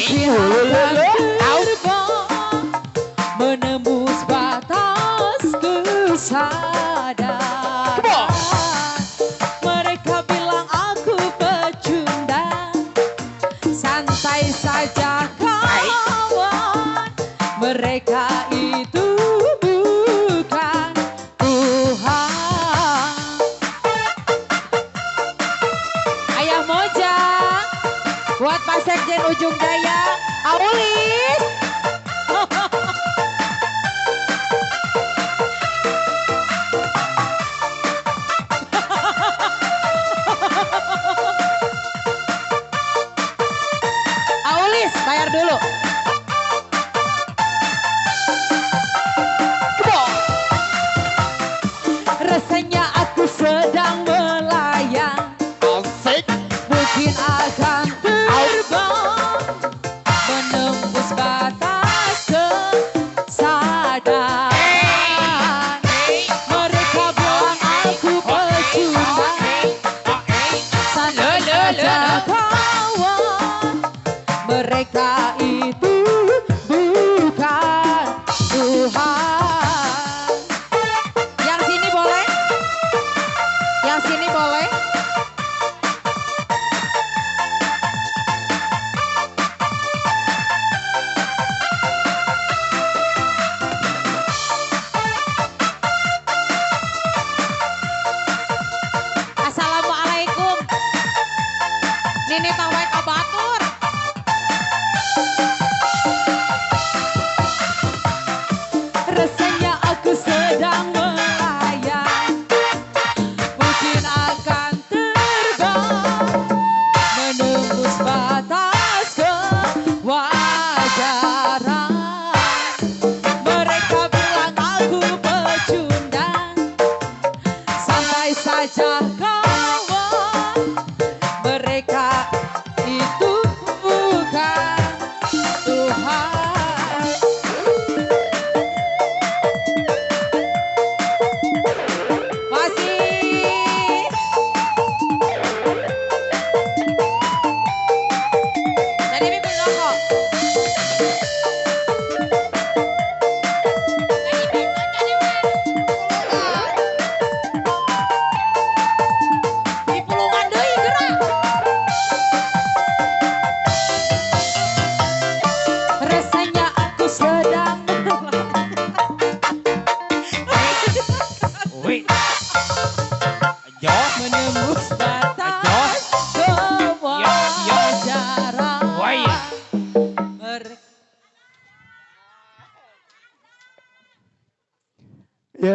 Mungkin akan terbang menembus batas kesadaran. Mereka bilang aku pecundang, santai saja kawan. Mereka itu bukan Tuhan. Ayah Mojang buat Pak Sekjen Ujung Jaya, Aulis. Aulis, bayar dulu. Rasanya aku sedang melayang, mungkin akan terbang menembus batas kesadaran. Mereka bilang aku pecundang, santai saja kawan. Mereka itu bukan Tuhan. Yang sini boleh? Yang sini boleh? Assalamualaikum. Nini tawai kabatur. Rasanya aku sedang melayang, mungkin akan terbang menembus batas kewajaran. Mereka bilang aku pecundang, santai saja kawan. Mereka itu bukan Tuhan. Masih. Jadi bikin rokok.